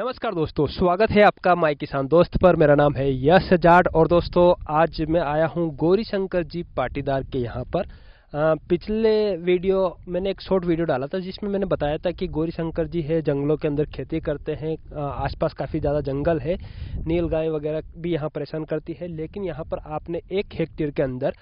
नमस्कार दोस्तों, स्वागत है आपका माय किसान दोस्त पर। मेरा नाम है यश जाट और दोस्तों आज मैं आया हूं गौरीशंकर जी पाटीदार के यहां पर। पिछले वीडियो मैंने एक शॉर्ट वीडियो डाला था जिसमें मैंने बताया था कि गौरीशंकर जी है जंगलों के अंदर खेती करते हैं। आसपास काफ़ी ज़्यादा जंगल है, नील गाय वगैरह भी यहां परेशान करती है, लेकिन यहां पर आपने 1 हेक्टेयर के अंदर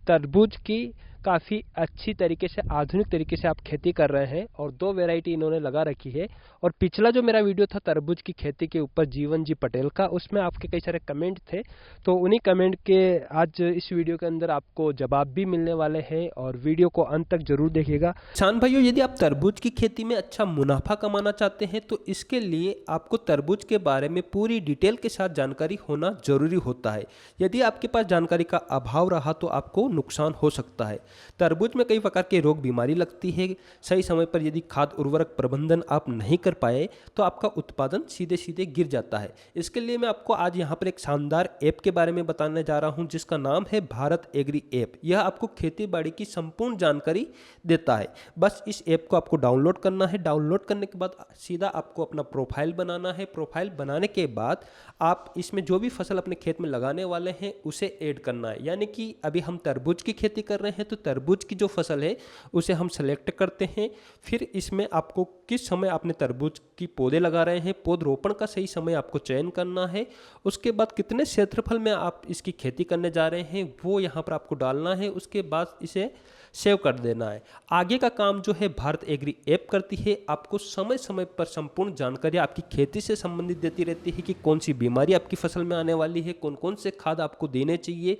तरबूज की काफ़ी अच्छी तरीके से आधुनिक तरीके से आप खेती कर रहे हैं और 2 वैरायटी इन्होंने लगा रखी है। और पिछला जो मेरा वीडियो था तरबूज की खेती के ऊपर जीवन जी पटेल का, उसमें आपके कई सारे कमेंट थे, तो उन्हीं कमेंट के आज इस वीडियो के अंदर आपको जवाब भी मिलने वाले हैं और वीडियो को अंत तक जरूर देखिएगा। किसान भाइयों, यदि आप तरबूज की खेती में अच्छा मुनाफा कमाना चाहते हैं तो इसके लिए आपको तरबूज के बारे में पूरी डिटेल के साथ जानकारी होना जरूरी होता है। यदि आपके पास जानकारी का अभाव रहा तो आपको नुकसान हो सकता है। तरबूज में कई प्रकार के रोग बीमारी लगती है। सही समय पर यदि खाद उर्वरक प्रबंधन आप नहीं कर पाए तो आपका उत्पादन सीधे सीधे गिर जाता है। इसके लिए मैं आपको आज यहाँ पर एक शानदार ऐप के बारे में बताने जा रहा हूँ जिसका नाम है भारत एग्री ऐप। यह आपको खेती बाड़ी की संपूर्ण जानकारी देता है। बस इस ऐप को आपको डाउनलोड करना है। डाउनलोड करने के बाद सीधा आपको अपना प्रोफाइल बनाना है। प्रोफाइल बनाने के बाद आप इसमें जो भी फसल अपने खेत में लगाने वाले हैं उसे ऐड करना है। यानी कि अभी हम तरबूज की खेती कर रहे हैं तो तरबूज की जो फसल है उसे हम सेलेक्ट करते हैं। फिर इसमें आपको किस समय आपने तरबूज की पौधे लगा रहे हैं, पौधरोपण का सही समय आपको चयन करना है। उसके बाद कितने क्षेत्रफल में आप इसकी खेती करने जा रहे हैं वो यहाँ पर आपको डालना है। उसके बाद इसे सेव कर देना है। आगे का काम जो है भारत एग्री ऐप करती है, आपको समय समय पर संपूर्ण जानकारी आपकी खेती से संबंधित देती रहती है कि कौन सी बीमारी आपकी फसल में आने वाली है, कौन कौन से खाद आपको देने चाहिए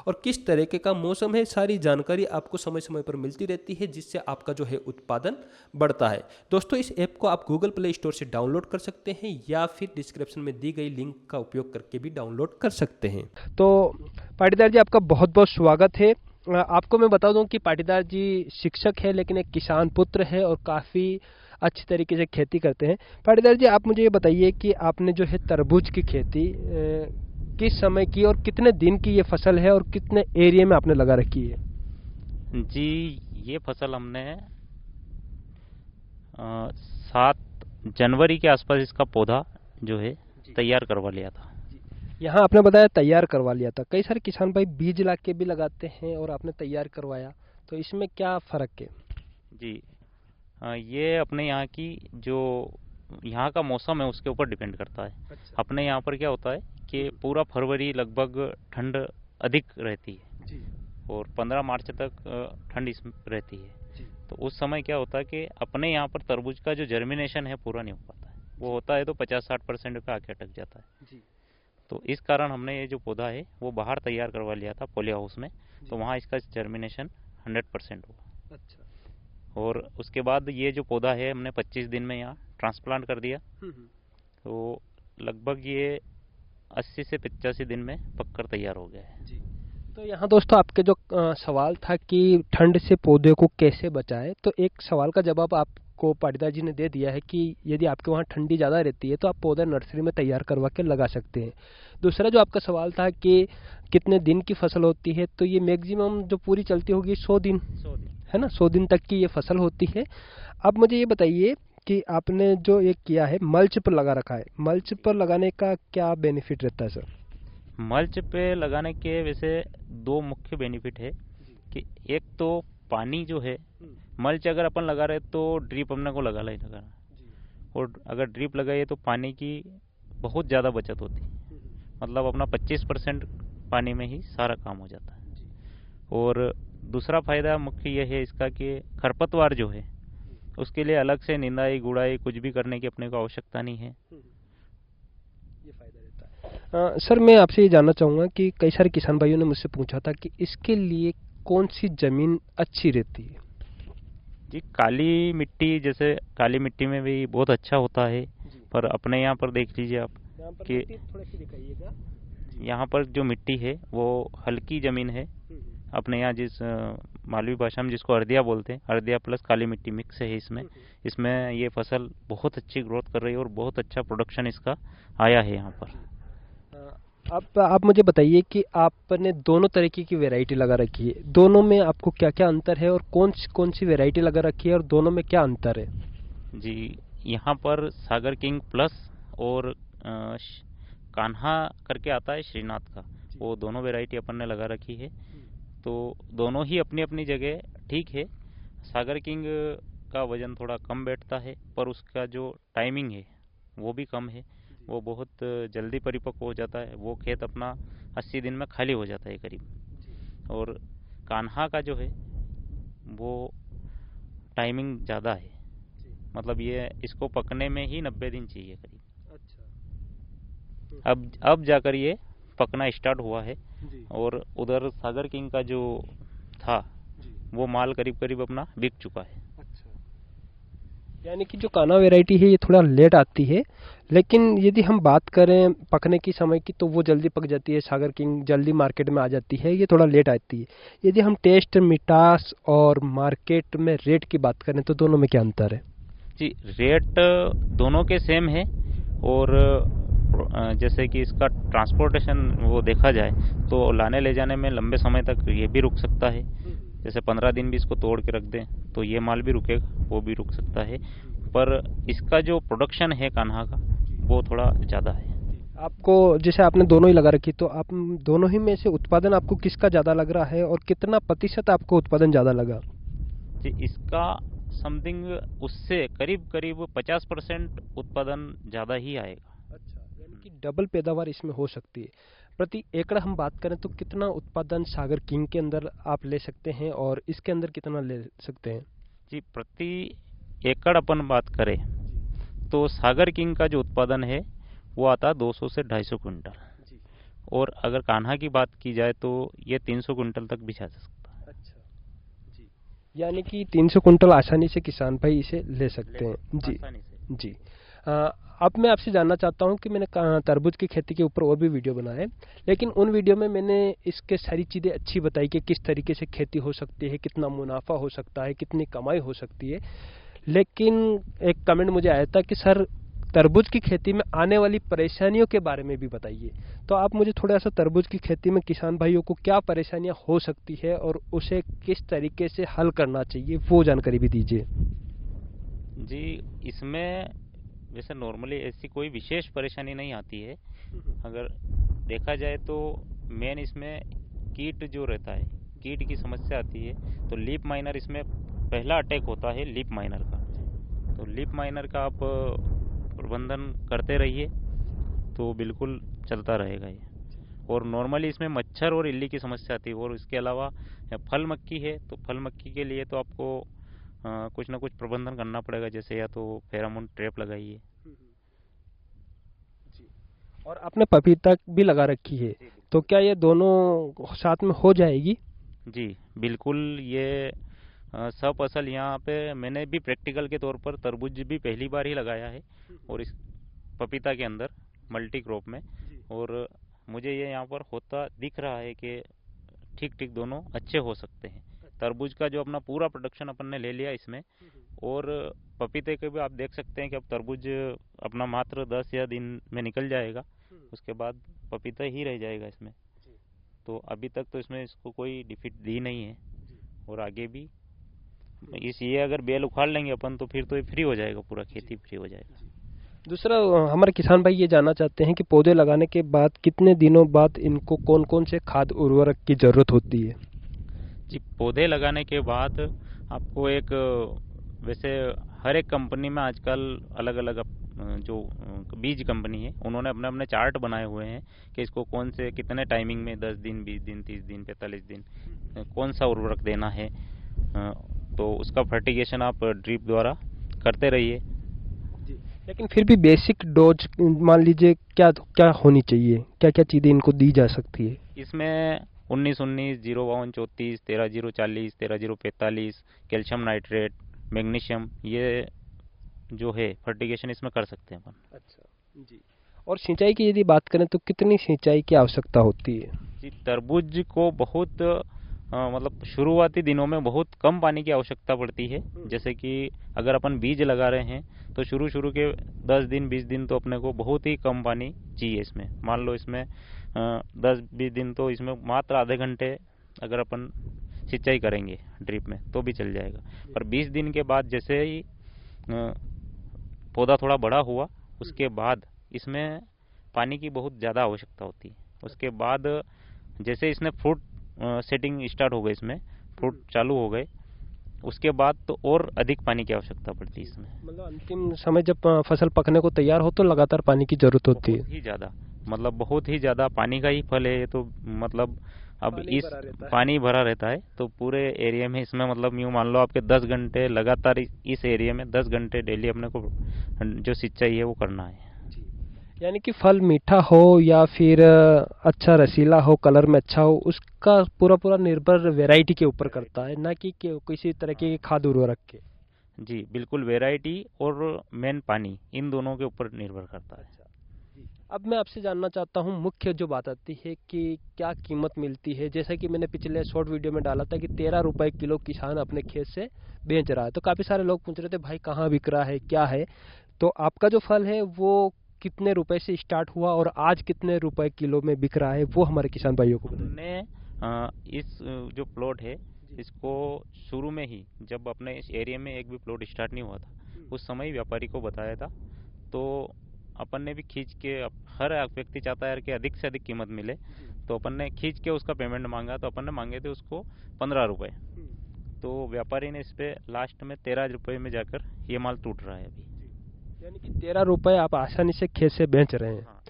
और किस तरीके का मौसम है। सारी जानकारी आपको समय समय पर मिलती रहती है जिससे आपका जो है उत्पादन बढ़ता है। दोस्तों इस ऐप को आप गूगल प्ले स्टोर से डाउनलोड कर सकते हैं या फिर डिस्क्रिप्शन में दी गई लिंक का उपयोग करके भी डाउनलोड कर सकते हैं। तो पाटीदार जी, आपका बहुत बहुत स्वागत है। आपको मैं बता दूं कि पाटीदार जी शिक्षक है लेकिन एक किसान पुत्र है और काफ़ी अच्छी तरीके से खेती करते हैं। पाटीदार जी, आप मुझे ये बताइए कि आपने जो है तरबूज की खेती किस समय की और कितने दिन की ये फसल है और कितने एरिया में आपने लगा रखी है? जी, ये फसल हमने 7 जनवरी के आसपास इसका पौधा जो है तैयार करवा लिया था। यहाँ आपने बताया तैयार करवा लिया था। कई सारे किसान भाई बीज ला के भी लगाते हैं और आपने तैयार करवाया, तो इसमें क्या फ़र्क है? जी, ये अपने यहाँ की जो यहाँ का मौसम है उसके ऊपर डिपेंड करता है। अच्छा। अपने यहाँ पर क्या होता है कि पूरा फरवरी लगभग ठंड अधिक रहती है जी। और 15 मार्च तक ठंड इसमें रहती है। जी। तो उस समय क्या होता है कि अपने यहाँ पर तरबूज का जो जर्मिनेशन है पूरा नहीं हो पाता है। वो होता है तो 50-60% पे आके अटक जाता है। जी। तो इस कारण हमने ये जो पौधा है वो बाहर तैयार करवा लिया था पॉली हाउस में, तो वहाँ इसका जर्मिनेशन 100% हुआ। अच्छा। और उसके बाद ये जो पौधा है हमने 25 दिन में यहाँ ट्रांसप्लांट कर दिया। तो लगभग ये 80 से 85 दिन में पककर तैयार हो गया है। जी। तो यहाँ दोस्तों आपके जो सवाल था कि ठंड से पौधे को कैसे बचाएं, तो एक सवाल का जवाब आपको पाटीदार जी ने दे दिया है कि यदि आपके वहाँ ठंडी ज़्यादा रहती है तो आप पौधा नर्सरी में तैयार करवा के लगा सकते हैं। दूसरा जो आपका सवाल था कि कितने दिन की फसल होती है, तो ये मैक्सिमम जो पूरी चलती होगी 100 दिन है ना, 100 दिन तक की ये फसल होती है। अब मुझे ये बताइए कि आपने जो ये किया है मल्च पर लगा रखा है, मल्च पर लगाने का क्या बेनिफिट रहता है सर? मल्च पे लगाने के वैसे 2 मुख्य बेनिफिट है कि एक तो पानी जो है, मल्च अगर अपन लगा रहे तो ड्रिप अपने को लगाना ही लगाना, और अगर ड्रिप लगाइए तो पानी की बहुत ज़्यादा बचत होती है। मतलब अपना 25% पानी में ही सारा काम हो जाता है। और दूसरा फ़ायदा मुख्य यह है इसका कि खरपतवार जो है उसके लिए अलग से निंदाई गुड़ाई कुछ भी करने की अपने को आवश्यकता नहीं है। ये फायदा रहता है। सर मैं आपसे ये जानना चाहूँगा कि कई सारे किसान भाइयों ने मुझसे पूछा था कि इसके लिए कौन सी ज़मीन अच्छी रहती है? जी, काली मिट्टी, जैसे काली मिट्टी में भी बहुत अच्छा होता है, पर अपने यहाँ पर देख लीजिए आप कि थोड़ा सी दिखाइएगा। यहाँ पर जो मिट्टी है वो हल्की ज़मीन है। अपने यहाँ जिस मालवी भाषा में जिसको अर्दिया बोलते हैं, अर्दिया प्लस काली मिट्टी मिक्स है इसमें। इसमें ये फसल बहुत अच्छी ग्रोथ कर रही है और बहुत अच्छा प्रोडक्शन इसका आया है यहाँ पर। अब आप मुझे बताइए कि आपने दोनों तरीके की वैरायटी लगा रखी है, दोनों में आपको क्या क्या अंतर है और कौन सी वैरायटी लगा रखी है और दोनों में क्या अंतर है? जी, यहाँ पर सागर किंग प्लस और कान्हा करके आता है श्रीनाथ का, वो दोनों वैरायटी अपन ने लगा रखी है। तो दोनों ही अपनी अपनी जगह ठीक है। सागर किंग का वजन थोड़ा कम बैठता है, पर उसका जो टाइमिंग है वो भी कम है, वो बहुत जल्दी परिपक्व हो जाता है। वो खेत अपना 80 दिन में खाली हो जाता है करीब। और कान्हा का जो है वो टाइमिंग ज़्यादा है, मतलब ये इसको पकने में ही 90 दिन चाहिए करीब। अब जाकर ये पकना स्टार्ट हुआ है। और उधर सागर किंग का जो था वो माल करीब करीब अपना बिक चुका है। यानी कि जो कान्हा वैरायटी है ये थोड़ा लेट आती है, लेकिन यदि हम बात करें पकने की समय की तो वो जल्दी पक जाती है। सागर किंग जल्दी मार्केट में आ जाती है, ये थोड़ा लेट आती है। यदि हम टेस्ट, मिठास और मार्केट में रेट की बात करें तो दोनों में क्या अंतर है? जी, रेट दोनों के सेम है। और जैसे कि इसका ट्रांसपोर्टेशन वो देखा जाए तो लाने ले जाने में लंबे समय तक ये भी रुक सकता है। जैसे 15 दिन भी इसको तोड़ के रख दें तो ये माल भी रुकेगा, वो भी रुक सकता है। पर इसका जो प्रोडक्शन है कान्हा का वो थोड़ा ज़्यादा है। आपको, जैसे आपने दोनों ही लगा रखी, तो आप दोनों ही में से उत्पादन आपको किसका ज़्यादा लग रहा है और कितना प्रतिशत आपको उत्पादन ज़्यादा लगा? जी, इसका समथिंग उससे करीब करीब 50% उत्पादन ज़्यादा ही आएगा। अच्छा, यानी कि डबल पैदावार इसमें हो सकती है। प्रति एकड़ हम बात करें तो कितना उत्पादन सागर किंग के अंदर आप ले सकते हैं और इसके अंदर कितना ले सकते हैं? जी, प्रति एकड़ अपन बात करें तो सागर किंग का जो उत्पादन है वो आता है 200 से 250 क्विंटल। और अगर कान्हा की बात की जाए तो ये 300 क्विंटल तक भी जा सकता है। अच्छा जी, यानी कि 300 कुंटल आसानी से किसान भाई इसे ले सकते हैं। जी आसानी से। जी। अब मैं आपसे जानना चाहता हूं कि मैंने तरबूज की खेती के ऊपर और भी वीडियो बनाए, लेकिन उन वीडियो में मैंने इसके सारी चीज़ें अच्छी बताई कि किस तरीके से खेती हो सकती है, कितना मुनाफा हो सकता है, कितनी कमाई हो सकती है। लेकिन एक कमेंट मुझे आया था कि सर तरबूज की खेती में आने वाली परेशानियों के बारे में भी बताइए। तो आप मुझे थोड़ा सा तरबूज की खेती में किसान भाइयों को क्या परेशानियां हो सकती है और उसे किस तरीके से हल करना चाहिए वो जानकारी भी दीजिए। जी, इसमें वैसे नॉर्मली ऐसी कोई विशेष परेशानी नहीं आती है। अगर देखा जाए तो मेन इसमें कीट जो रहता है, कीट की समस्या आती है। तो लीफ माइनर इसमें पहला अटैक होता है लीफ माइनर का। तो लीफ माइनर का आप प्रबंधन करते रहिए तो बिल्कुल चलता रहेगा ये। और नॉर्मली इसमें मच्छर और इल्ली की समस्या आती है। और इसके अलावा फल मक्खी है, तो फल मक्खी के लिए तो आपको कुछ ना कुछ प्रबंधन करना पड़ेगा, जैसे या तो फेरामोन ट्रैप लगाइए। और आपने पपीता भी लगा रखी है, तो क्या ये दोनों साथ में हो जाएगी? जी बिल्कुल, ये सब असल यहाँ पे मैंने भी प्रैक्टिकल के तौर पर तरबूज भी पहली बार ही लगाया है और इस पपीता के अंदर मल्टी क्रॉप में। और मुझे ये यहाँ पर होता दिख रहा है कि ठीक ठीक दोनों अच्छे हो सकते हैं। तरबूज का जो अपना पूरा प्रोडक्शन अपन ने ले लिया इसमें, और पपीते के भी आप देख सकते हैं कि अब तरबूज अपना मात्र 10 या दिन में निकल जाएगा, उसके बाद पपीता ही रह जाएगा इसमें। तो अभी तक तो इसमें इसको कोई डिफिट दी नहीं है। और आगे भी ये अगर बेल उखाड़ लेंगे अपन तो फिर तो ये फ्री हो जाएगा, पूरा खेती फ्री हो जाएगा। दूसरा, हमारे किसान भाई ये जानना चाहते हैं कि पौधे लगाने के बाद कितने दिनों बाद इनको कौन कौन से खाद उर्वरक की जरूरत होती है? जी, पौधे लगाने के बाद आपको एक, वैसे हर एक कंपनी में आजकल अलग अलग जो बीज कंपनी है उन्होंने अपने अपने चार्ट बनाए हुए हैं कि इसको कौन से कितने टाइमिंग में 10 दिन, 20 दिन, 30 दिन, 45 दिन कौन सा उर्वरक देना है। तो उसका फर्टिगेशन आप ड्रिप द्वारा करते रहिए। लेकिन फिर भी बेसिक डोज मान लीजिए क्या क्या होनी चाहिए, क्या क्या चीज़ें इनको दी जा सकती है? इसमें 19-19, 0-52, 34, 13-0-40, 13-0-45, कैल्शियम नाइट्रेट, मैग्नीशियम, ये जो है फर्टिगेशन इसमें कर सकते हैं अपन। अच्छा जी। और सिंचाई की यदि बात करें तो कितनी सिंचाई की आवश्यकता होती है? जी, तरबूज को बहुत मतलब शुरुआती दिनों में बहुत कम पानी की आवश्यकता पड़ती है। जैसे कि अगर अपन बीज लगा रहे हैं तो शुरू के 10 दिन 20 दिन तो अपने को बहुत ही कम पानी चाहिए इसमें। मान लो इसमें 10-20 दिन तो इसमें मात्र आधे घंटे अगर अपन सिंचाई करेंगे ड्रिप में तो भी चल जाएगा। पर 20 दिन के बाद जैसे ही पौधा थोड़ा बड़ा हुआ उसके बाद इसमें पानी की बहुत ज़्यादा आवश्यकता होती है। उसके बाद जैसे इसने फ्रूट सेटिंग स्टार्ट हो गई, इसमें फ्रूट चालू हो गए, उसके बाद तो और अधिक पानी की आवश्यकता पड़ती है इसमें। मतलब अंतिम समय जब फसल पकने को तैयार हो तो लगातार पानी की जरूरत होती है। बहुत ही ज़्यादा, मतलब बहुत ही ज़्यादा पानी का ही फल है ये तो। मतलब अब पानी इस भरा रहता है। पानी भरा रहता है तो पूरे एरिया में इसमें, मतलब यूँ मान लो आपके 10 घंटे लगातार इस एरिया में 10 घंटे डेली अपने को जो सिंचाई है वो करना है। यानी कि फल मीठा हो या फिर अच्छा रसीला हो, कलर में अच्छा हो, उसका पूरा पूरा निर्भर वैरायटी के ऊपर करता है, ना कि किसी तरह की खाद उर्वरक के। जी बिल्कुल, वैरायटी और मेन पानी, इन दोनों के ऊपर निर्भर करता है। अब मैं आपसे जानना चाहता हूँ, मुख्य जो बात आती है कि क्या कीमत मिलती है। जैसा कि मैंने पिछले शॉर्ट वीडियो में डाला था कि 13 रुपए किलो किसान अपने खेत से बेच रहा है, तो काफ़ी सारे लोग पूछ रहे थे भाई कहाँ बिक रहा है, क्या है। तो आपका जो फल है वो कितने रुपए से स्टार्ट हुआ और आज कितने रुपए किलो में बिक रहा है, वो हमारे किसान भाइयों को बताइए। हमने इस जो प्लॉट है इसको शुरू में ही, जब अपने इस एरिया में एक भी प्लॉट स्टार्ट नहीं हुआ था, उस समय ही व्यापारी को बताया था। तो अपन ने भी खींच के, हर व्यक्ति चाहता है यार कि अधिक से अधिक कीमत मिले, तो अपन ने खींच के उसका पेमेंट मांगा। तो अपन ने मांगे थे उसको 15 रुपये। तो व्यापारी ने इस पे लास्ट में 13 रुपये में जाकर ये माल टूट रहा है अभी। यानी कि 13 रुपए आप आसानी से खेत से बेच रहे हैं। हाँ,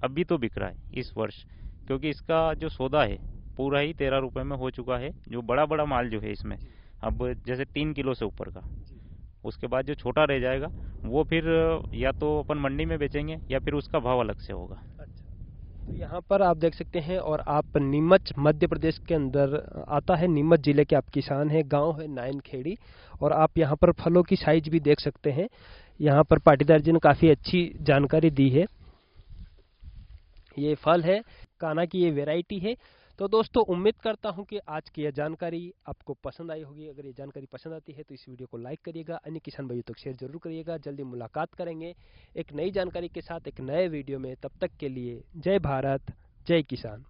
अभी तो बिक रहा है इस वर्ष, क्योंकि इसका जो सौदा है पूरा ही 13 रुपये में हो चुका है। जो बड़ा बड़ा माल जो है इसमें, अब जैसे 3 किलो से ऊपर का, उसके बाद जो छोटा रह जाएगा वो फिर या तो अपन मंडी में बेचेंगे या फिर उसका भाव अलग से होगा। तो यहाँ पर आप देख सकते हैं, और आप नीमच मध्य प्रदेश के अंदर आता है, नीमच जिले के आप किसान हैं, गांव है नायनखेड़ी, और आप यहाँ पर फलों की साइज भी देख सकते हैं। यहाँ पर पाटीदार जी ने काफ़ी अच्छी जानकारी दी है। ये फल है काना की, ये वैरायटी है। तो दोस्तों उम्मीद करता हूं कि आज की यह जानकारी आपको पसंद आई होगी। अगर ये जानकारी पसंद आती है तो इस वीडियो को लाइक करिएगा, अन्य किसान भाइयों तक शेयर जरूर करिएगा। जल्दी मुलाकात करेंगे एक नई जानकारी के साथ, एक नए वीडियो में। तब तक के लिए जय भारत, जय किसान।